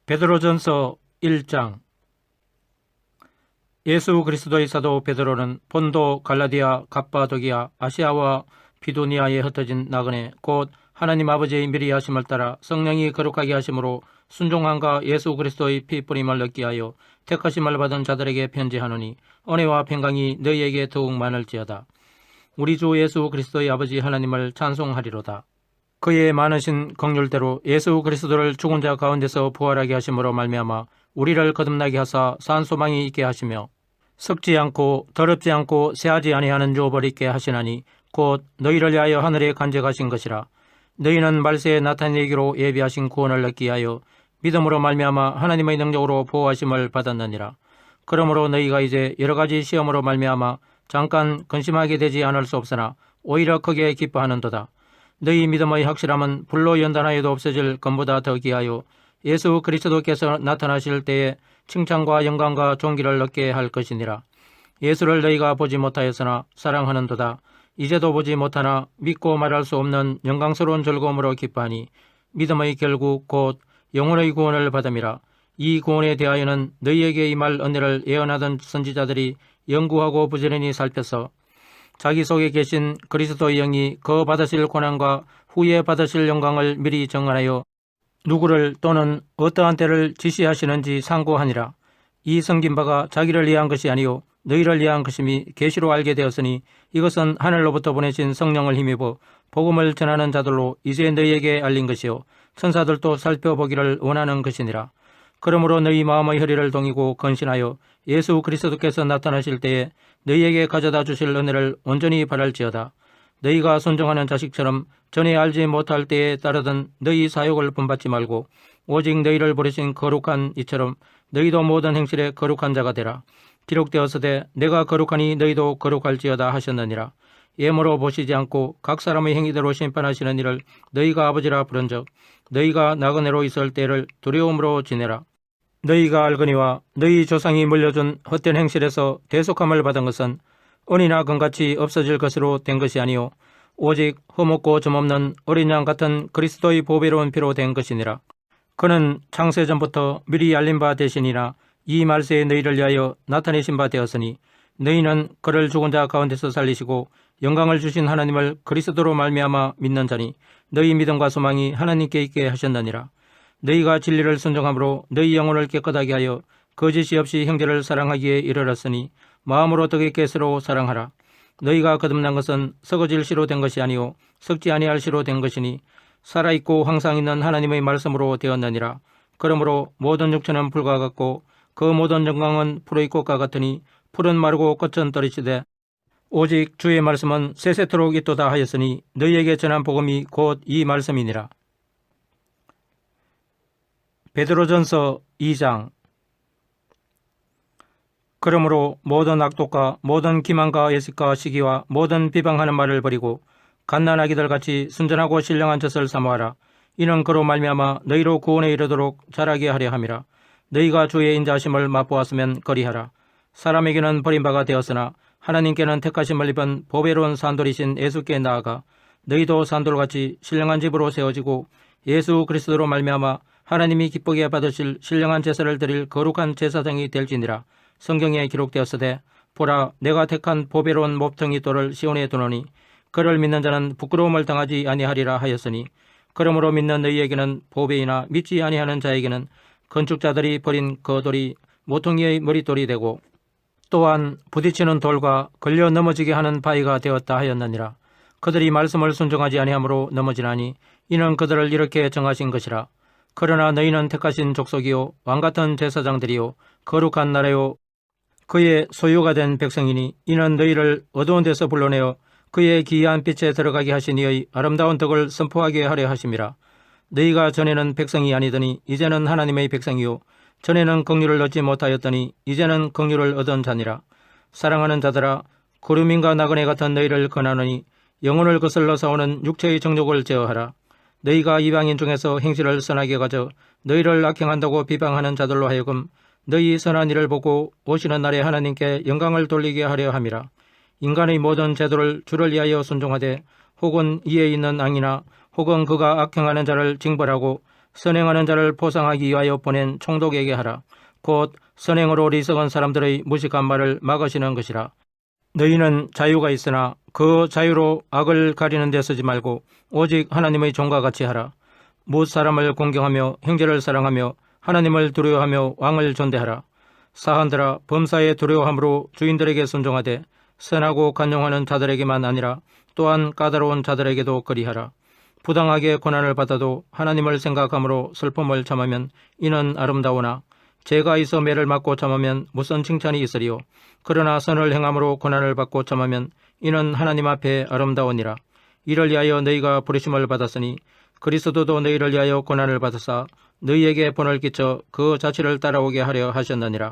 베드로전서 1장. 예수 그리스도의 사도 베드로는 본도, 갈라디아, 갑바도기아, 아시아와 비두니아에 흩어진 나그네 곧 하나님 아버지의 미리 하심을 따라 성령이 거룩하게 하심으로 순종함과 예수 그리스도의 피 뿌림을 얻게 하여 택하심을 받은 자들에게 편지하노니 은혜와 평강이 너희에게 더욱 많을지어다. 우리 주 예수 그리스도의 아버지 하나님을 찬송하리로다. 그의 많으신 긍휼대로 예수 그리스도를 죽은 자 가운데서 부활하게 하심으로 말미암아 우리를 거듭나게 하사 산 소망이 있게 하시며 썩지 않고 더럽지 않고 새하지 아니하는 유업을 있게 하시나니 곧 너희를 위하여 하늘에 간직하신 것이라. 너희는 말세에 나타내기로 예비하신 구원을 얻기 위하여 믿음으로 말미암아 하나님의 능력으로 보호하심을 받았느니라. 그러므로 너희가 이제 여러 가지 시험으로 말미암아 잠깐 근심하게 되지 않을 수 없으나 오히려 크게 기뻐하는도다. 너희 믿음의 확실함은 불로 연단하여도 없어질 것보다 더 귀하여 예수 그리스도께서 나타나실 때에 칭찬과 영광과 존귀를 얻게 할 것이니라. 예수를 너희가 보지 못하였으나 사랑하는도다. 이제도 보지 못하나 믿고 말할 수 없는 영광스러운 즐거움으로 기뻐하니 믿음의 결국 곧 영혼의 구원을 받음이라. 이 구원에 대하여는 너희에게 임할 은혜를 예언하던 선지자들이 연구하고 부지런히 살펴서 자기 속에 계신 그리스도의 영이 그 받으실 고난과 후에 받으실 영광을 미리 정하여 누구를 또는 어떠한 때를 지시하시는지 상고하니라. 이 성긴 바가 자기를 위한 것이 아니요 너희를 위한 것임이 계시로 알게 되었으니 이것은 하늘로부터 보내신 성령을 힘입어 복음을 전하는 자들로 이제 너희에게 알린 것이요 천사들도 살펴보기를 원하는 것이니라. 그러므로 너희 마음의 허리를 동이고 건신하여 예수 그리스도께서 나타나실 때에 너희에게 가져다 주실 은혜를 온전히 바랄지어다. 너희가 순종하는 자식처럼 전에 알지 못할 때에 따르던 너희 사욕을 본받지 말고 오직 너희를 부르신 거룩한 이처럼 너희도 모든 행실에 거룩한 자가 되라. 기록되었으되 내가 거룩하니 너희도 거룩할지어다 하셨느니라. 예물로 보시지 않고 각 사람의 행위대로 심판하시는 이를 너희가 아버지라 부른즉 너희가 나그네로 있을 때를 두려움으로 지내라. 너희가 알거니와 너희 조상이 물려준 헛된 행실에서 대속함을 받은 것은 은이나 금같이 없어질 것으로 된 것이 아니요 오직 흠없고 점없는 어린 양 같은 그리스도의 보배로운 피로 된 것이니라. 그는 창세전부터 미리 알린 바 되시니라. 이 말세에 너희를 위하여 나타내신 바 되었으니 너희는 그를 죽은 자 가운데서 살리시고 영광을 주신 하나님을 그리스도로 말미암아 믿는 자니 너희 믿음과 소망이 하나님께 있게 하셨느니라. 너희가 진리를 순종함으로 너희 영혼을 깨끗하게 하여 거짓이 없이 형제를 사랑하기에 이르렀으니 마음으로 덕있게 서로 사랑하라. 너희가 거듭난 것은 썩어질 씨로 된 것이 아니요 썩지 아니할 씨로 된 것이니 살아있고 항상 있는 하나님의 말씀으로 되었느니라. 그러므로 모든 육체는 풀과 같고 그 모든 영광은 풀의 꽃과 같으니 풀은 마르고 꽃은 떨어지되 오직 주의 말씀은 세세토록 있도다 하였으니 너희에게 전한 복음이 곧 이 말씀이니라. 베드로전서 2장. 그러므로 모든 악독과 모든 기만과 예식과 시기와 모든 비방하는 말을 버리고 갓난아기들 같이 순전하고 신령한 젖을 사모하라. 이는 그로 말미암아 너희로 구원에 이르도록 자라게 하려 함이라. 너희가 주의 인자하심을 맛보았으면 거리하라. 사람에게는 버림바가 되었으나 하나님께는 택하심을 입은 보배로운 산돌이신 예수께 나아가 너희도 산돌같이 신령한 집으로 세워지고 예수 그리스도로 말미암아 하나님이 기쁘게 받으실 신령한 제사를 드릴 거룩한 제사장이 될지니라. 성경에 기록되었으되 보라 내가 택한 보배로운 몹탱이 돌을 시온에 두노니 그를 믿는 자는 부끄러움을 당하지 아니하리라 하였으니 그러므로 믿는 너희에게는 보배이나 믿지 아니하는 자에게는 건축자들이 버린 그 돌이 모퉁이의 머릿돌이 되고 또한 부딪히는 돌과 걸려 넘어지게 하는 바위가 되었다 하였느니라. 그들이 말씀을 순종하지 아니하므로 넘어지나니 이는 그들을 이렇게 정하신 것이라. 그러나 너희는 택하신 족속이요 왕같은 제사장들이요 거룩한 나라요 그의 소유가 된 백성이니 이는 너희를 어두운 데서 불러내어 그의 기이한 빛에 들어가게 하신 이의 아름다운 덕을 선포하게 하려 하심이라. 너희가 전에는 백성이 아니더니 이제는 하나님의 백성이요 전에는 긍휼을 얻지 못하였더니 이제는 긍휼을 얻은 자니라. 사랑하는 자들아 구름인과 나그네 같은 너희를 권하노니 영혼을 거슬러 싸우는 육체의 정욕을 제어하라. 너희가 이방인 중에서 행실을 선하게 가져 너희를 악행한다고 비방하는 자들로 하여금 너희 선한 일을 보고 오시는 날에 하나님께 영광을 돌리게 하려 함이라. 인간의 모든 제도를 주를 위하여 순종하되 혹은 이에 있는 앙이나 혹은 그가 악행하는 자를 징벌하고 선행하는 자를 포상하기 위하여 보낸 총독에게 하라. 곧 선행으로 리석은 사람들의 무식한 말을 막으시는 것이라. 너희는 자유가 있으나 그 자유로 악을 가리는 데 쓰지 말고 오직 하나님의 종과 같이 하라. 뭇 사람을 공경하며 형제를 사랑하며 하나님을 두려워하며 왕을 존대하라. 사한들아, 범사에 두려워함으로 주인들에게 순종하되 선하고 간용하는 자들에게만 아니라 또한 까다로운 자들에게도 그리하라. 부당하게 고난을 받아도 하나님을 생각함으로 슬픔을 참으면 이는 아름다우나 죄가 있어 매를 맞고 참으면 무슨 칭찬이 있으리요. 그러나 선을 행함으로 고난을 받고 참으면 이는 하나님 앞에 아름다우니라. 이를 위하여 너희가 부르심을 받았으니 그리스도도 너희를 위하여 고난을 받으사 너희에게 본을 끼쳐 그 자취를 따라오게 하려 하셨느니라.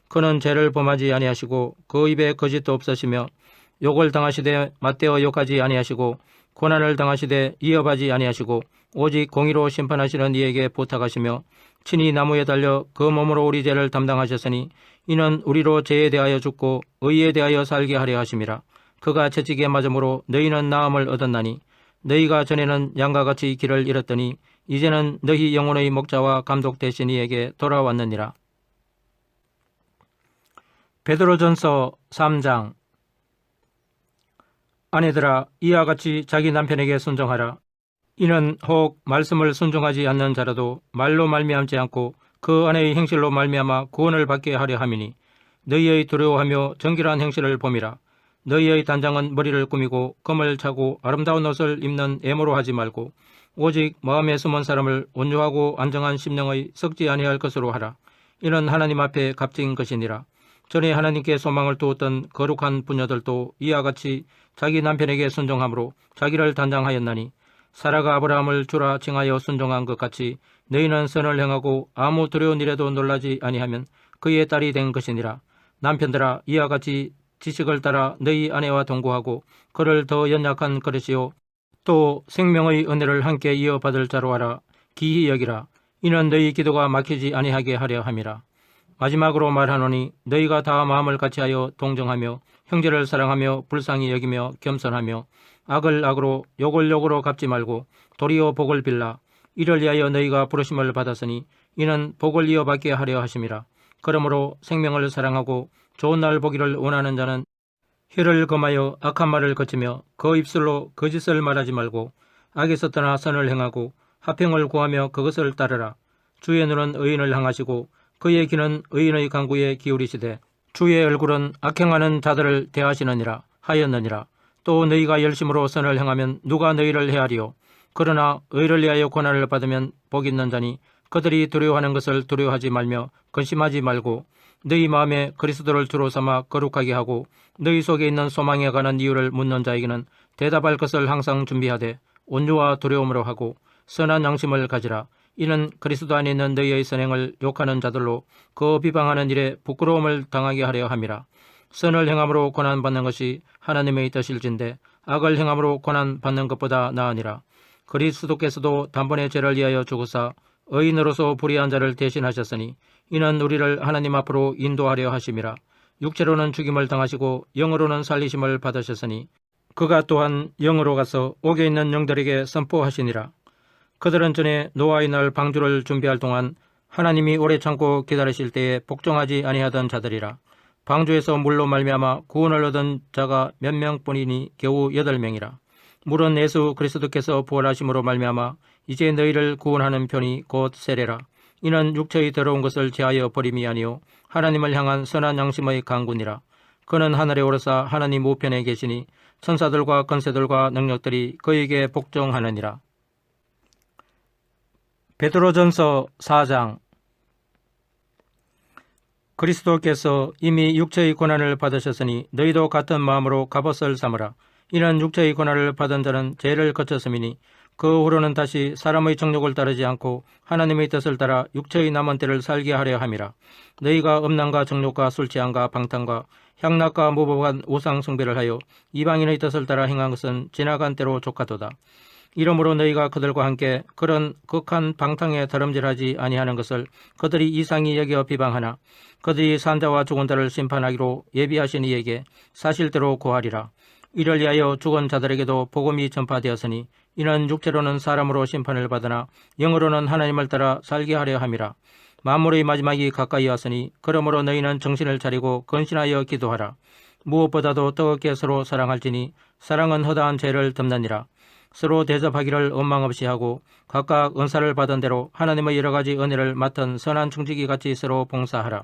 그는 죄를 범하지 아니하시고 그 입에 거짓도 없으시며 욕을 당하시되 맞대어 욕하지 아니하시고 고난을 당하시되 이업하지 아니하시고 오직 공의로 심판하시는 이에게 부탁하시며 친히 나무에 달려 그 몸으로 우리 죄를 담당하셨으니 이는 우리로 죄에 대하여 죽고 의에 대하여 살게 하려 하심이라. 그가 채찍에 맞음으로 너희는 나음을 얻었나니 너희가 전에는 양과 같이 길을 잃었더니 이제는 너희 영혼의 목자와 감독 되신 이에게 돌아왔느니라. 베드로전서 3장. 아내들아, 이와 같이 자기 남편에게 순종하라. 이는 혹 말씀을 순종하지 않는 자라도 말로 말미암지 않고 그 아내의 행실로 말미암아 구원을 받게 하려 함이니 너희의 두려워하며 정결한 행실을 봄이라. 너희의 단장은 머리를 꾸미고 금을 차고 아름다운 옷을 입는 애모로 하지 말고 오직 마음에 숨은 사람을 온유하고 안정한 심령의 썩지 아니할 것으로 하라. 이는 하나님 앞에 값진 것이니라. 전에 하나님께 소망을 두었던 거룩한 부녀들도 이와 같이 자기 남편에게 순종함으로 자기를 단장하였나니 사라가 아브라함을 주라 칭하여 순종한 것 같이 너희는 선을 행하고 아무 두려운 일에도 놀라지 아니하면 그의 딸이 된 것이니라. 남편들아, 이와 같이 지식을 따라 너희 아내와 동거하고 그를 더 연약한 그릇이요 또 생명의 은혜를 함께 이어받을 자로 하라. 기히 여기라. 이는 너희 기도가 막히지 아니하게 하려 함이라. 마지막으로 말하노니 너희가 다 마음을 같이하여 동정하며 형제를 사랑하며 불쌍히 여기며 겸손하며 악을 악으로 욕을 욕으로 갚지 말고 도리어 복을 빌라. 이를 위하여 너희가 부르심을 받았으니 이는 복을 이어받게 하려 하심이라. 그러므로 생명을 사랑하고 좋은 날 보기를 원하는 자는 혀를 금하여 악한 말을 거치며 그 입술로 거짓을 말하지 말고 악에서 떠나 선을 행하고 화평을 구하며 그것을 따르라. 주의 눈은 의인을 향하시고 그의 귀는 의인의 간구에 기울이시되 주의 얼굴은 악행하는 자들을 대하시느니라 하였느니라. 또 너희가 열심으로 선을 행하면 누가 너희를 헤아리요. 그러나 의를 위하여 고난을 받으면 복 있는 자니 그들이 두려워하는 것을 두려워하지 말며 근심하지 말고 너희 마음에 그리스도를 주로 삼아 거룩하게 하고 너희 속에 있는 소망에 관한 이유를 묻는 자에게는 대답할 것을 항상 준비하되 온유와 두려움으로 하고 선한 양심을 가지라. 이는 그리스도 안에 있는 너희의 선행을 욕하는 자들로 그 비방하는 일에 부끄러움을 당하게 하려 함이라. 선을 행함으로 고난받는 것이 하나님의 뜻일진데 악을 행함으로 고난받는 것보다 나으니라. 그리스도께서도 단번에 죄를 위하여 죽으사 의인으로서 불의한 자를 대신하셨으니 이는 우리를 하나님 앞으로 인도하려 하심이라. 육체로는 죽임을 당하시고 영으로는 살리심을 받으셨으니 그가 또한 영으로 가서 옥에 있는 영들에게 선포하시니라. 그들은 전에 노아의 날 방주를 준비할 동안 하나님이 오래 참고 기다리실 때에 복종하지 아니하던 자들이라. 방주에서 물로 말미암아 구원을 얻은 자가 몇 명뿐이니 겨우 8명이라. 물은 예수 그리스도께서 부활하심으로 말미암아 이제 너희를 구원하는 편이 곧 세례라. 이는 육체의 더러운 것을 제하여 버림이 아니요 하나님을 향한 선한 양심의 강군이라. 그는 하늘에 오르사 하나님 우편에 계시니 천사들과 권세들과 능력들이 그에게 복종하느니라. 베드로전서 4장. 그리스도께서 이미 육체의 고난을 받으셨으니 너희도 같은 마음으로 갑옷을 삼으라. 이는 육체의 고난을 받은 자는 죄를 거쳤음이니 그 후로는 다시 사람의 정욕을 따르지 않고 하나님의 뜻을 따라 육체의 남은 때를 살게 하려 함이라. 너희가 음란과 정욕과 술취함과 방탕과 향락과 무법한 우상 숭배를 하여 이방인의 뜻을 따라 행한 것은 지나간 때로 족하도다. 이러므로 너희가 그들과 함께 그런 극한 방탕에 다름질하지 아니하는 것을 그들이 이상히 여겨 비방하나 그들이 산 자와 죽은 자를 심판하기로 예비하신 이에게 사실대로 고하리라. 이를 위하여 죽은 자들에게도 복음이 전파되었으니 이는 육체로는 사람으로 심판을 받으나 영으로는 하나님을 따라 살게 하려 함이라. 만물의 마지막이 가까이 왔으니 그러므로 너희는 정신을 차리고 건신하여 기도하라. 무엇보다도 뜨겁게 서로 사랑할지니 사랑은 허다한 죄를 덮느니라. 서로 대접하기를 원망 없이 하고 각각 은사를 받은 대로 하나님의 여러 가지 은혜를 맡은 선한 청지기 같이 서로 봉사하라.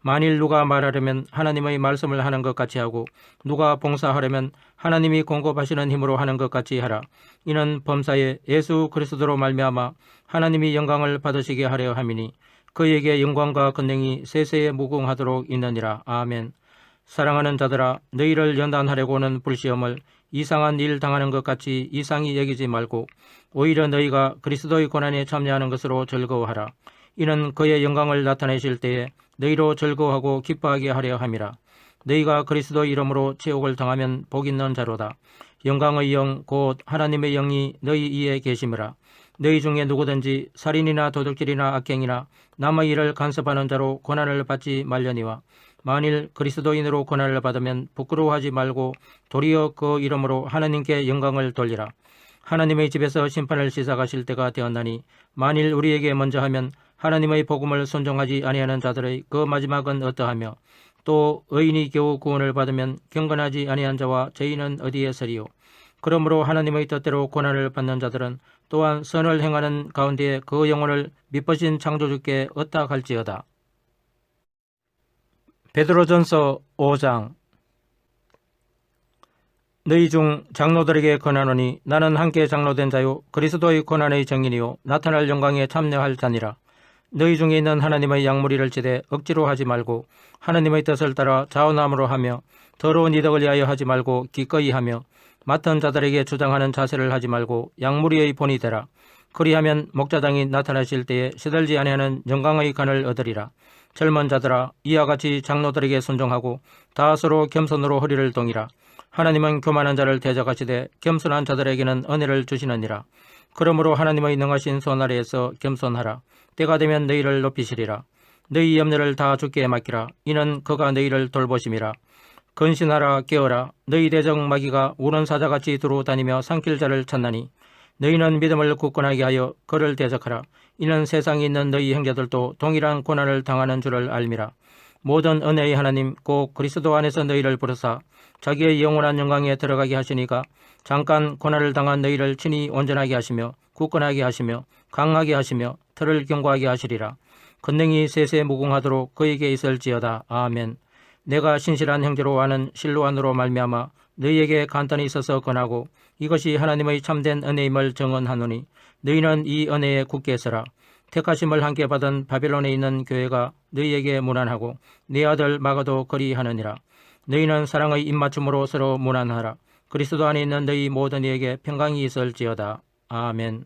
만일 누가 말하려면 하나님의 말씀을 하는 것 같이 하고 누가 봉사하려면 하나님이 공급하시는 힘으로 하는 것 같이 하라. 이는 범사에 예수 그리스도로 말미암아 하나님이 영광을 받으시게 하려 함이니 그에게 영광과 권능이 세세에 무궁하도록 있느니라. 아멘. 사랑하는 자들아, 너희를 연단하려고는 불시험을 이상한 일 당하는 것 같이 이상히 여기지 말고 오히려 너희가 그리스도의 고난에 참여하는 것으로 즐거워하라. 이는 그의 영광을 나타내실 때에 너희로 즐거워하고 기뻐하게 하려 함이라. 너희가 그리스도 이름으로 체혹을 당하면 복 있는 자로다. 영광의 영 곧 하나님의 영이 너희 이에 계심이라. 너희 중에 누구든지 살인이나 도둑질이나 악행이나 남의 일을 간섭하는 자로 고난을 받지 말려니와 만일 그리스도인으로 고난을 받으면 부끄러워하지 말고 도리어 그 이름으로 하나님께 영광을 돌리라. 하나님의 집에서 심판을 시작하실 때가 되었나니 만일 우리에게 먼저 하면 하나님의 복음을 순종하지 아니하는 자들의 그 마지막은 어떠하며 또 의인이 겨우 구원을 받으면 경건하지 아니한 자와 죄인은 어디에 서리요. 그러므로 하나님의 뜻대로 고난을 받는 자들은 또한 선을 행하는 가운데 그 영혼을 미쁘신 창조주께 의탁할지어다. 베드로전서 5장. 너희 중 장로들에게 권하노니 나는 함께 장로된 자요 그리스도의 고난의 증인이요 나타날 영광에 참여할 자니라. 너희 중에 있는 하나님의 양무리를 지되 억지로 하지 말고 하나님의 뜻을 따라 자원함으로 하며 더러운 이득을 위하여 하지 말고 기꺼이 하며 맡은 자들에게 주장하는 자세를 하지 말고 양무리의 본이 되라. 그리하면 목자장이 나타나실 때에 시들지 아니하는 영광의 간을 얻으리라. 젊은 자들아, 이와 같이 장로들에게 순종하고 다 서로 겸손으로 허리를 동이라. 하나님은 교만한 자를 대적하시되 겸손한 자들에게는 은혜를 주시느니라. 그러므로 하나님의 능하신 손 아래에서 겸손하라. 때가 되면 너희를 높이시리라. 너희 염려를 다 주께 맡기라. 이는 그가 너희를 돌보심이라. 근신하라 깨어라. 너희 대적 마귀가 우는 사자같이 두루 다니며 삼킬 자를 찾나니 너희는 믿음을 굳건하게 하여 그를 대적하라. 이는 세상에 있는 너희 형제들도 동일한 고난을 당하는 줄을 알미라. 모든 은혜의 하나님 곧 그리스도 안에서 너희를 부르사 자기의 영원한 영광에 들어가게 하시니가 잠깐 고난을 당한 너희를 친히 온전하게 하시며 굳건하게 하시며 강하게 하시며 틀을 견고하게 하시리라. 권능이 세세 무궁하도록 그에게 있을지어다. 아멘. 내가 신실한 형제로 아는 실로안으로 말미암아 너희에게 간단히 있어서 권하고 이것이 하나님의 참된 은혜임을 증언하노니 너희는 이 은혜에 굳게 서라. 택하심을 함께 받은 바벨론에 있는 교회가 너희에게 문안하고 네 아들 마가도 그리하느니라. 너희는 사랑의 입맞춤으로 서로 문안하라. 그리스도 안에 있는 너희 모든 이에게 평강이 있을지어다. 아멘.